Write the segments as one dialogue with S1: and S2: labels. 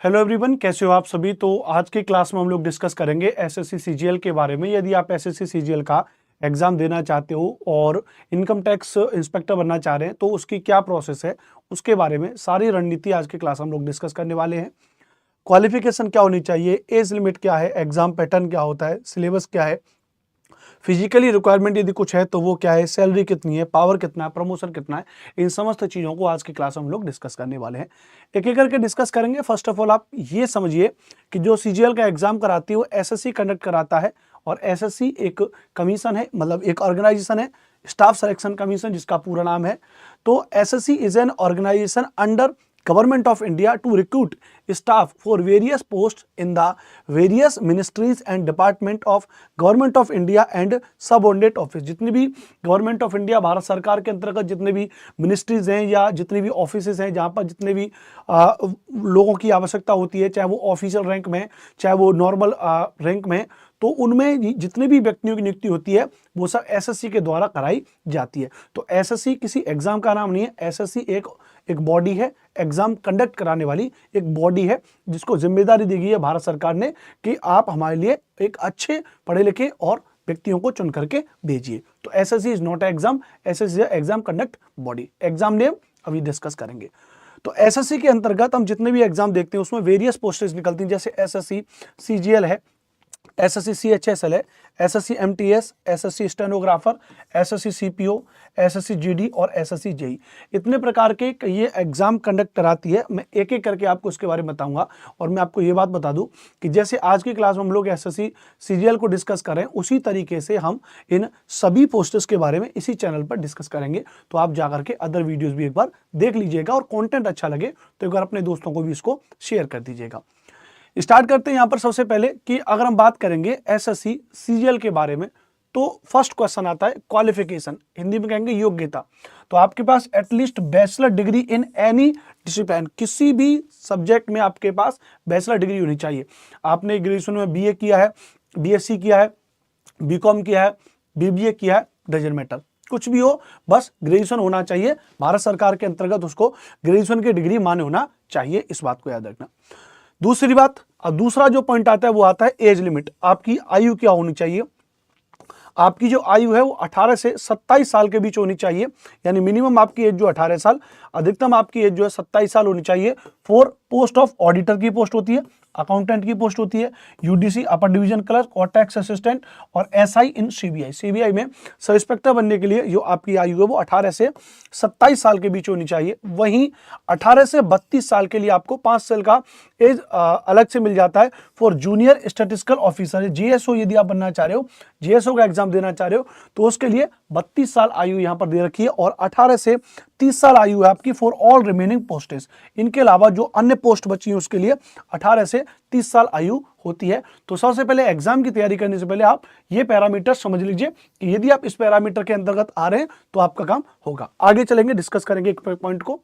S1: Hello everyone, कैसे हो आप सभी। तो आज की क्लास में हम लोग डिस्कस करेंगे एसएससी सीजीएल के बारे में। यदि आप एसएससी सीजीएल का एग्जाम देना चाहते हो और इनकम टैक्स इंस्पेक्टर बनना चाह रहे हैं तो उसकी क्या प्रोसेस है, उसके बारे में सारी रणनीति आज की क्लास हम लोग डिस्कस करने वाले हैं। क्वालिफिकेशन क्या होनी चाहिए, एज लिमिट क्या है, एग्जाम पैटर्न क्या होता है, सिलेबस क्या है, फिजिकली रिक्वायरमेंट यदि कुछ है तो वो क्या है, सैलरी कितनी है, पावर कितना है, प्रमोशन कितना है, इन समस्त चीज़ों को आज की क्लास में हम लोग डिस्कस करने वाले हैं। एक एक करके डिस्कस करेंगे। फर्स्ट ऑफ ऑल आप ये समझिए कि जो सीजीएल का एग्जाम कराती है वो एसएससी कंडक्ट कराता है, और एसएससी एक कमीशन है, मतलब एक ऑर्गेनाइजेशन है, स्टाफ सिलेक्शन कमीशन जिसका पूरा नाम है। तो SSC is an organisation under Government of India to recruit staff for various posts in the various ministries and department of Government of India and subordinate office। जितनी भी government of India Bharat सरकार के अंतर्गत जितने भी मिनिस्ट्रीज हैं या जितनी भी ऑफिसेज हैं जहाँ पर जितने भी लोगों की आवश्यकता होती है, चाहे वो ऑफिशियल रैंक में चाहे वो नॉर्मल रैंक में, तो उनमें जितने भी व्यक्तियों की नियुक्ति होती है वो सब एसएससी के द्वारा कराई जाती है। तो एसएससी किसी एग्जाम का नाम नहीं है, एसएससी एक बॉडी है, एग्जाम कंडक्ट कराने वाली एक बॉडी है जिसको जिम्मेदारी दी गई है भारत सरकार ने कि आप हमारे लिए एक अच्छे पढ़े लिखे और व्यक्तियों को चुन करके भेजिए। तो SSC is not exam, SSC exam conduct body. Enzyme name अभी डिस्कस करेंगे। तो एसएससी के अंतर्गत हम जितने भी एग्जाम देखते हैं उसमें वेरियस पोस्टेज निकलती हैं, जैसे एसएससी सीजीएल है, एसएससी सीएचएसएल है, SSC MTS, SSC stenographer, SSC CPO, SSC GD और एसएससी जेई। इतने प्रकार के ये एग्जाम कंडक्ट कराती है। मैं एक एक करके आपको उसके बारे में बताऊंगा। और मैं आपको ये बात बता दूं कि जैसे आज की क्लास में हम लोग एसएससी सीजीएल को डिस्कस कर रहे हैं, उसी तरीके से हम इन सभी पोस्टर्स के बारे में इसी चैनल पर डिस्कस करेंगे। तो आप जाकर के अदर वीडियोज भी एक बार देख लीजिएगा, और कॉन्टेंट अच्छा लगे तो एक बार अपने दोस्तों को भी इसको शेयर कर दीजिएगा। स्टार्ट करते हैं यहाँ पर। सबसे पहले कि अगर हम बात करेंगे एसएससी सीजीएल के बारे में तो फर्स्ट क्वेश्चन आता है क्वालिफिकेशन, हिंदी में कहेंगे योग्यता। तो आपके पास at least bachelor degree in any discipline, किसी भी सब्जेक्ट में आपके पास बैचलर डिग्री होनी चाहिए। आपने ग्रेजुएशन में बीए किया है, बीएससी किया है, बीकॉम किया है, बीबीए किया है, डजंट मैटर, कुछ भी हो, बस ग्रेजुएशन होना चाहिए। भारत सरकार के अंतर्गत उसको ग्रेजुएशन की डिग्री मान्य होना चाहिए, इस बात को याद रखना। दूसरी बात, दूसरा जो पॉइंट आता है वो आता है एज लिमिट। आपकी आयु क्या होनी चाहिए? आपकी जो आयु है वो 18 से 27 साल के बीच होनी चाहिए, यानी मिनिमम आपकी एज जो 18 साल, अधिकतम आपकी एज जो है 27 साल होनी चाहिए। फॉर पोस्ट ऑफ ऑडिटर की पोस्ट होती है, अकाउंटेंट की पोस्ट होती है, यूडीसी अपर डिवीजन क्लर्क और टैक्स असिस्टेंट, और एसआई इन सीबीआई। सीबीआई में सब इंस्पेक्टर बनने के लिए जो आपकी आयु है वो 18 से 27 साल के बीच होनी चाहिए। वहीं 18 से 32 साल के लिए आपको 5 साल का एज अलग से मिल जाता है for junior statistical officer. GSO यदि आप बनना चाह रहे हो, जीएसओ का एग्जाम देना चाह रहे हो, तो उसके लिए 32 साल आयु यहां पर दे रखी है, और 18 से 30 साल आयु है आपकी फॉर ऑल रिमेनिंग पोस्टेज। इनके अलावा जो अन्य पोस्ट बची है उसके लिए 18 से 30 साल आयु होती है। तो सबसे पहले एग्जाम की तैयारी करने से पहले आप ये पैरामीटर समझ लीजिए कि यदि आप इस पैरामीटर के अंतर्गत आ रहे हैं तो आपका काम होगा। आगे चलेंगे, डिस्कस करेंगे एक पॉइंट को।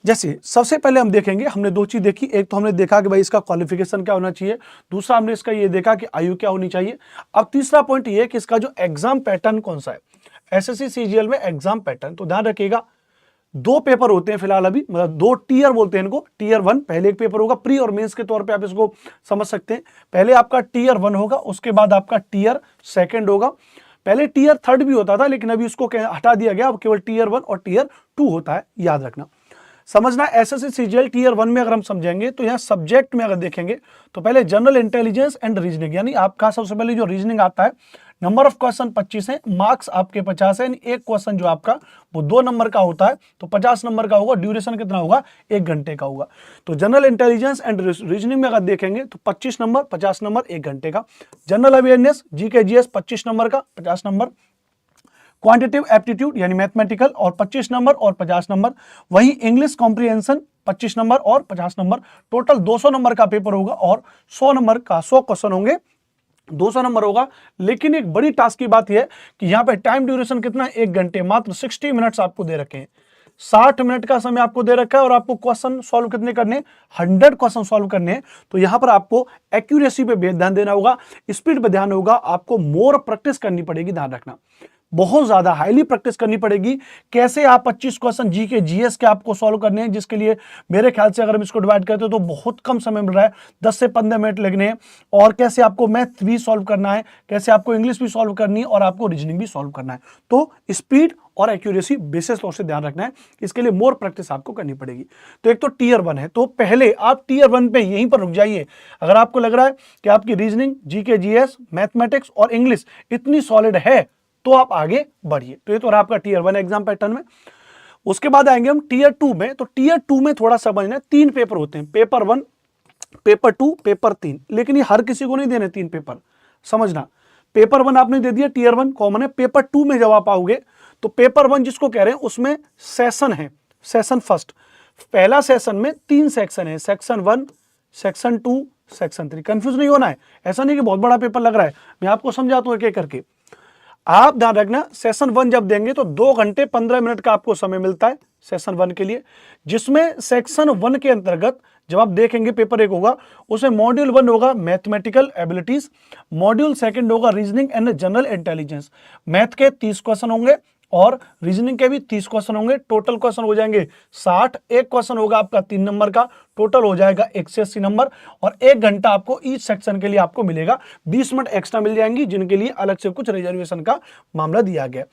S1: जैसे सबसे पहले हम देखेंगे, हमने दो चीज देखी, एक तो हमने देखा कि भाई इसका क्वालिफिकेशन क्या होना चाहिए, दूसरा हमने इसका ये देखा कि आयु क्या होनी चाहिए। अब तीसरा पॉइंट ये कि इसका जो एग्जाम पैटर्न कौन सा है एसएससी सीजीएल में। एग्जाम पैटर्न तो ध्यान रखिएगा, 2 पेपर होते हैं फिलहाल अभी, मतलब 2 टीयर बोलते हैं इनको। टीयर 1 पहले एक पेपर होगा, प्री और मेंस के तौर पे आप इसको समझ सकते हैं। पहले आपका टीयर 1 होगा, उसके बाद आपका टीयर 2 होगा। पहले टीयर 3 भी होता था लेकिन अभी उसको हटा दिया गया, अब केवल टीयर 1 और टीयर 2 होता है, याद रखना। समझना, एसएससी सीजीएल टीयर 1 में अगर हम समझेंगे तो यहाँ सब्जेक्ट में अगर देखेंगे तो पहले जनरल इंटेलिजेंस एंड रीजनिंग, यानी आपका सबसे पहले जो रीजनिंग आता है, नंबर ऑफ क्वेश्चन 25 है, मार्क्स आपके 50 है, यानी एक क्वेश्चन जो आपका वो 2 नंबर का होता है, तो 50 नंबर का होगा। ड्यूरेशन कितना होगा? 1 घंटे का होगा। तो जनरल इंटेलिजेंस एंड रीजनिंग में अगर देखेंगे तो 25 नंबर, 50 नंबर, 1 घंटे का। General awareness GK GS 25 number का, 50 नंबर। क्वांटिटेटिव एप्टीट्यूड यानी मैथमेटिकल और 25 नंबर और 50 नंबर। वहीं इंग्लिश कॉम्प्रिहेंशन 25 नंबर और 50 नंबर। टोटल 200 नंबर का पेपर होगा, और 100 नंबर का 100 क्वेश्चन होंगे, 200 नंबर होगा। लेकिन एक बड़ी टास्क की बात यह है कि यहाँ पे टाइम ड्यूरेशन कितना है? 1 घंटे, मात्र 60 मिनट्स आपको दे रखे हैं। 60 मिनट का समय आपको दे रखा है, और आपको क्वेश्चन सॉल्व कितने करने हैं? 100 क्वेश्चन सॉल्व करने हैं। तो यहां पर आपको एक्यूरेसी पे ध्यान देना होगा, स्पीड पे ध्यान होगा, आपको मोर प्रैक्टिस करनी पड़ेगी, ध्यान रखना। बहुत ज्यादा हाईली प्रैक्टिस करनी पड़ेगी। कैसे आप 25 क्वेश्चन जी के जीएस के आपको सॉल्व करने हैं, जिसके लिए मेरे ख्याल से अगर हम इसको डिवाइड करते हो तो बहुत कम समय मिल रहा है, 10 से 15 मिनट लगने हैं। और कैसे आपको मैथ भी सॉल्व करना है, कैसे आपको इंग्लिश भी सॉल्व करनी है और आपको रीजनिंग भी सॉल्व करना है। तो स्पीड और एक्यूरेसी बेसिस तौर से ध्यान रखना है, इसके लिए मोर प्रैक्टिस आपको करनी पड़ेगी। तो एक तो टीयर 1 है, तो पहले आप टीयर 1 पे यहीं पर रुक जाइए। अगर आपको लग रहा है कि आपकी रीजनिंग, जीके जीएस, मैथमेटिक्स और इंग्लिश इतनी सॉलिड है तो आप आगे बढ़िए। तो ये तो रहा आपका टीयर 1 एग्जाम पैटर्न में। उसके बाद आएंगे हम टीयर 2 में। तो टीयर 2 में थोड़ा समझना, 3 पेपर होते हैं, पेपर 1, पेपर 2, पेपर 3। लेकिन ये हर किसी को नहीं देने 3 पेपर, समझना। पेपर 1 आपने दे दिया, टीयर 1 कॉमन है। पेपर 2 में जब आप आओगे तो पेपर 1 जिसको कह रहे हैं उसमें सेशन है, सेशन फर्स्ट। पहला सेशन में 3 सेक्शन है, सेक्शन 1, सेक्शन 2, सेक्शन 3। कंफ्यूज नहीं होना है, ऐसा नहीं कि बहुत बड़ा पेपर लग रहा है, मैं आपको समझाता हूं एक एक करके। आप ध्यान रखना, सेशन 1 जब देंगे तो 2 घंटे 15 मिनट का आपको समय मिलता है सेशन 1 के लिए, जिसमें सेक्शन 1 के अंतर्गत जब आप देखेंगे पेपर 1 होगा, उसमें मॉड्यूल 1 होगा मैथमेटिकल एबिलिटीज, मॉड्यूल 2 होगा reasoning and general intelligence. Math के 30 क्वेश्चन होंगे और रीजनिंग के भी 30 क्वेश्चन होंगे। टोटल क्वेश्चन हो जाएंगे 60। एक क्वेश्चन होगा आपका 3 नंबर का, टोटल हो जाएगा 180 नंबर। और 1 घंटा आपको ईच सेक्शन के लिए आपको मिलेगा, 20 मिनट एक्स्ट्रा मिल जाएंगी, जिनके लिए अलग से कुछ रिजर्वेशन का मामला दिया गया।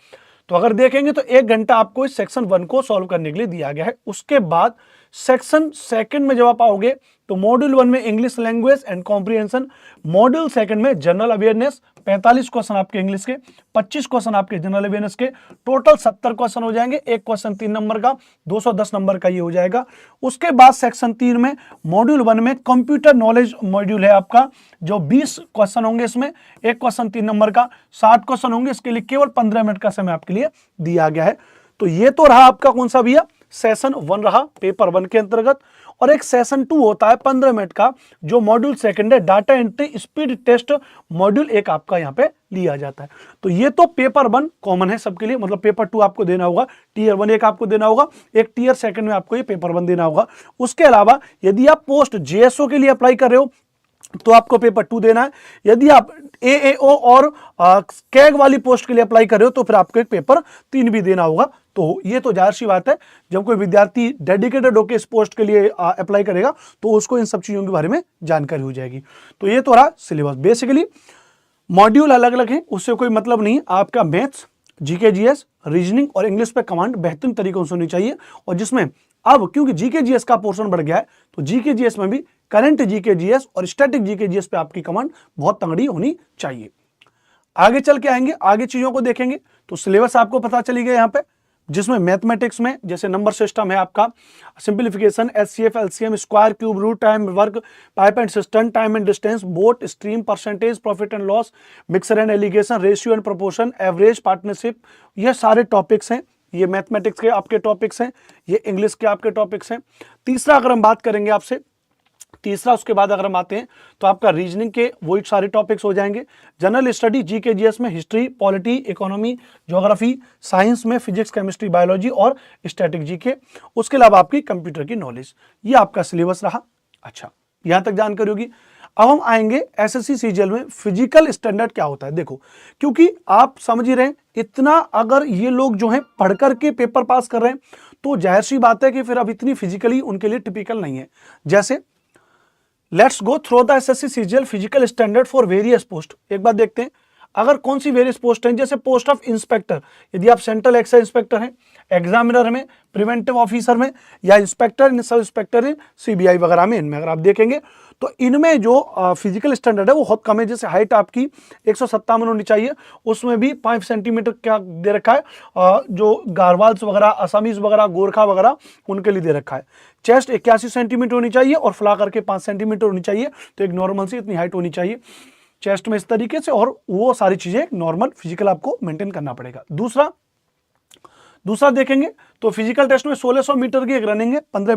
S1: तो अगर देखेंगे तो 1 घंटा आपको इस सेक्शन 1 को सॉल्व करने के लिए दिया गया है। उसके बाद सेक्शन 2 में जब आप आओगे तो मॉड्यूल 1 में English language and comprehension, module 2 में जनरल अवेयरनेस, 45 क्वेश्चन आपके इंग्लिश के, 25 क्वेश्चन आपके जनरल अवेयरनेस के, टोटल 70 क्वेश्चन हो जाएंगे। एक क्वेश्चन 3 नंबर का, 210 नंबर का ये हो जाएगा। उसके बाद सेक्शन 3 में मॉड्यूल 1 में कंप्यूटर नॉलेज मॉड्यूल है आपका, जो 20 क्वेश्चन होंगे इसमें, एक क्वेश्चन 3 नंबर का, 60 क्वेश्चन होंगे। इसके लिए केवल 15 मिनट का समय आपके लिए दिया गया है। तो ये तो रहा आपका कौन सा भैया, सेशन 1 रहा पेपर 1 के अंतर्गत। और एक सेशन 2 होता है 15 मिनट का, जो मॉड्यूल 2 है data entry speed test, module 1 आपका यहाँ पे लिया जाता है। तो ये तो पेपर 1 कॉमन है सबके लिए, मतलब पेपर 2 आपको देना होगा, टीयर 1 एक आपको देना होगा, एक टीयर 2 में आपको ये पेपर 1 देना होगा। उसके अलावा यदि आप पोस्ट जेएसओ के लिए अप्लाई कर रहे हो तो आपको पेपर 2 देना है। यदि आप एएओ और कैग वाली पोस्ट के लिए अप्लाई कर रहे हो तो फिर आपको एक पेपर 3 भी देना होगा। तो ये तो जाहिर सी बात है, जब कोई विद्यार्थी डेडिकेटेड होकर इस पोस्ट के लिए अप्लाई करेगा तो उसको इन सब चीजों के बारे में जानकारी हो जाएगी। तो ये तो रहा सिलेबस। बेसिकली मॉड्यूल अलग अलग है, उससे कोई मतलब नहीं। आपका मैथ्स, जीके जीएस, रीजनिंग और इंग्लिश पे कमांड बेहतरीन तरीकों से होनी चाहिए। और जिसमें अब क्योंकि जीके जीएस का पोर्शन बढ़ गया है तो जीके जीएस में भी करंट जीके जीएस और स्टैटिक जीके जीएस पे आपकी कमांड बहुत तगड़ी होनी चाहिए। आगे चल के आएंगे, आगे चीजों को देखेंगे। तो सिलेबस आपको पता चली गया यहाँ पे, जिसमें मैथमेटिक्स में जैसे नंबर सिस्टम है आपका, simplification, HCF, LCM, square, cube, root, time, work, pipe and system, time and distance, boat, stream, percentage, profit and loss, mixture and alligation, ratio and proportion, average, partnership, ये सारे topics हैं। ये mathematics के आपके topics हैं, ये English के आपके टॉपिक्स हैं। तीसरा अगर हम बात करेंगे आपसे, तीसरा उसके बाद अगर हम आते हैं तो आपका रीजनिंग के वही सारे टॉपिक्स हो जाएंगे। जनरल स्टडी जीके जीएस में history, polity, economy, geography, science में फिजिक्स, केमिस्ट्री, बायोलॉजी और स्टैटिक जीके। उसके अलावा आपकी कंप्यूटर की नॉलेज। ये आपका सिलेबस रहा। अच्छा, यहां तक जानकारी होगी। अब हम आएंगे एसएससी सीजीएल में फिजिकल स्टैंडर्ड क्या होता है। देखो, क्योंकि आप समझ ही रहे हैं, इतना अगर ये लोग जो है पढ़ करके पेपर पास कर रहे हैं तो जाहिर सी बात है कि फिर अब इतनी फिजिकली उनके लिए टिपिकल नहीं है। जैसे let's go through the assessee CGL physical standard for various post. एक बात देखते हैं, अगर कौन सी वेरियस पोस्ट हैं, जैसे पोस्ट ऑफ इंस्पेक्टर, यदि आप सेंट्रल एक्साइज इंस्पेक्टर हैं, एग्जामिनर में, प्रिवेंटिव ऑफिसर में, या इंस्पेक्टर इन सब इंस्पेक्टर इन सीबीआई वगैरह में, इनमें अगर आप देखेंगे तो इनमें जो फिजिकल स्टैंडर्ड है वो बहुत कम है। जैसे हाइट आपकी 157 होनी चाहिए, उसमें भी 5 सेंटीमीटर क्या दे रखा है, जो गारवाल्स वगैरह, असामीज वगैरह, गोरखा वगैरह, उनके लिए दे रखा है। चेस्ट 81 सेंटीमीटर होनी चाहिए और फुला करके 5 सेंटीमीटर होनी चाहिए। तो एक नॉर्मल सी इतनी हाइट होनी चाहिए चेस्ट में इस तरीके से, और वो सारी चीजें नॉर्मल फिजिकल आपको मेंटेन करना पड़ेगा। दूसरा देखेंगे तो फिजिकल टेस्ट में 1600 मीटर की एक रनिंग है, 15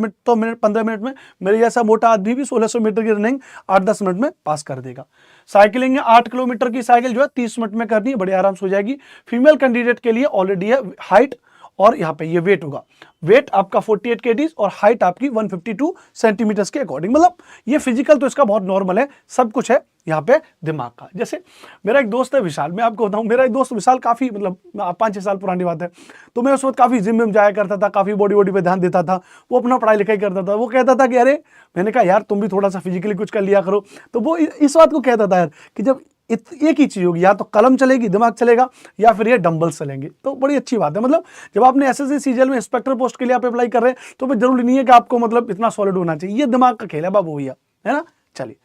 S1: मिनट में मेरे जैसा मोटा आदमी भी 1600 मीटर की रनिंग 8-10 मिनट में पास कर देगा। साइकिलिंग है, 8 किलोमीटर की साइकिल जो है 30 मिनट में करनी है, बड़े आराम से हो जाएगी। फीमेल कैंडिडेट के लिए ऑलरेडी है हाइट और यहाँ पे ये वेट होगा, वेट आपका 48 kgs और हाइट आपकी 152 सेंटीमीटर्स के अकॉर्डिंग। मतलब ये फिजिकल तो इसका बहुत नॉर्मल है, सब कुछ है यहाँ पे दिमाग का। जैसे मेरा एक दोस्त है विशाल, मैं आपको बताऊं, मेरा एक दोस्त विशाल काफ़ी मतलब 5-6 साल पुरानी बात है, तो मैं उस वक्त काफ़ी जिम में जाया करता था, काफ़ी बॉडी वॉडी पे ध्यान देता था, वो अपना पढ़ाई लिखाई करता था। वो कहता था कि अरे, मैंने कहा यार तुम भी थोड़ा सा फिजिकली कुछ कर लिया करो, तो वो इस बात को कहता था यार कि जब एक ही चीज़ होगी, या तो कलम चलेगी, दिमाग चलेगा, या फिर ये डंबल्स चलेंगे। तो बड़ी अच्छी बात है। मतलब जब आपने एसएससी सीजीएल में इंस्पेक्टर पोस्ट के लिए आप अप्लाई कर रहे हैं तो फिर जरूरी नहीं है कि आपको मतलब इतना सॉलिड होना चाहिए, ये दिमाग का खेल है बाबू भैया, है ना। चलिए,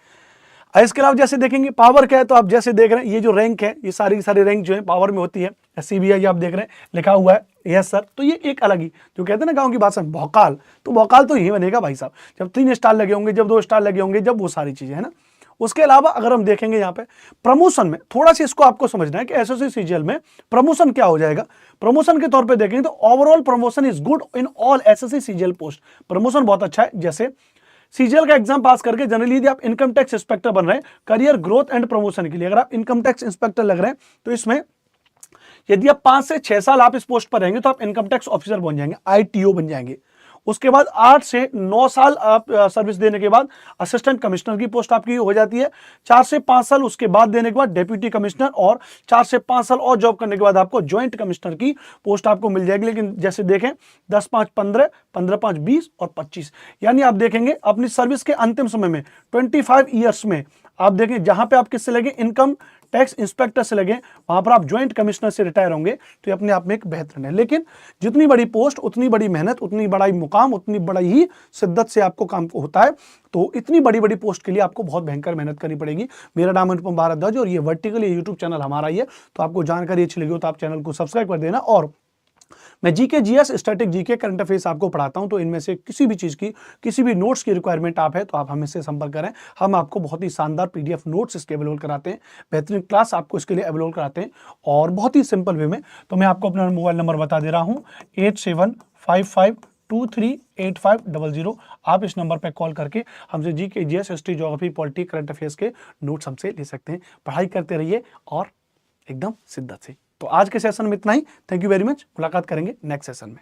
S1: इसके अलावा जैसे देखेंगे पावर क्या है, तो आप जैसे देख रहे हैं ये जो रैंक है, ये सारी रैंक जो है पावर में होती है। सीबीआई आप देख रहे हैं लिखा हुआ है, यस सर। तो ये एक अलग ही जो कहते हैं ना गांव की भाषा में भौकाल, तो भौकाल तो यही बनेगा भाई साहब, जब 3 स्टार लगे होंगे, जब 2 स्टार लगे होंगे, जब वो सारी चीजें है ना। उसके अलावा अगर हम देखेंगे यहाँ पे प्रमोशन में, थोड़ा सा इसको आपको समझना है कि एसएससी सीजीएल में प्रमोशन क्या हो जाएगा। प्रमोशन के तौर पे देखेंगे तो overall promotion is good in all SSC CGL post. Promotion बहुत अच्छा है। जैसे सीजीएल का एग्जाम पास करके जनरली यदि आप इनकम टैक्स इंस्पेक्टर बन रहे हैं, करियर ग्रोथ एंड प्रमोशन के लिए अगर आप इनकम टैक्स इंस्पेक्टर लग रहे हैं, तो इसमें यदि आप 5 से 6 साल आप इस पोस्ट पर रहेंगे तो आप इनकम टैक्स ऑफिसर बन जाएंगे, आईटीओ बन जाएंगे। उसके बाद 8 से 9 साल आप सर्विस देने के बाद असिस्टेंट कमिश्नर की पोस्ट आपकी हो जाती है। 4 से 5 साल उसके बाद देने के बाद डेप्यूटी कमिश्नर, और 4 से 5 साल और जॉब करने के बाद आपको ज्वाइंट कमिश्नर की पोस्ट आपको मिल जाएगी। लेकिन जैसे देखें 10-5 15, 15-5 20 और 25, यानी आप देखेंगे अपनी सर्विस के अंतिम समय में 25 ईयर्स में आप देखें जहां पे आप किससे लगे, इनकम टैक्स इंस्पेक्टर से लगे, वहां पर आप ज्वाइंट कमिश्नर से रिटायर होंगे। तो ये अपने आप में एक बेहतरीन है। लेकिन जितनी बड़ी पोस्ट उतनी बड़ी मेहनत, उतनी बड़ा मुकाम, उतनी बड़ी ही शिद्दत से आपको काम होता है। तो इतनी बड़ी बड़ी पोस्ट के लिए आपको बहुत भयंकर मेहनत करनी पड़ेगी। मेरा नाम अनुपम भारद्वाज और ये वर्टिकल यूट्यूब चैनल हमारा ही है। तो आपको जानकारी अच्छी लगी हो तो आप चैनल को सब्सक्राइब कर देना। और मैं GK, GS, static GK, current affairs आपको पढ़ाता हूं, तो इनमें से किसी भी चीज़ की, किसी भी नोट्स की रिक्वायरमेंट आप है तो आप हमसे संपर्क करें। हम आपको बहुत ही शानदार पीडीएफ नोट्स इसके अवेलेबल कराते हैं, बेहतरीन क्लास आपको इसके लिए अवेलेबल कराते हैं और बहुत ही सिंपल वे में। तो मैं आपको अपना मोबाइल नंबर बता दे रहा हूँ, 8755238500। आप इस नंबर पर कॉल करके हमसे GK, GS, history, geography, polity, current affairs के नोट्स हमसे ले सकते हैं। पढ़ाई करते रहिए और एकदम शिद्दत से। तो आज के सेशन में इतना ही। Thank you very much. मुलाकात करेंगे नेक्स्ट सेशन में।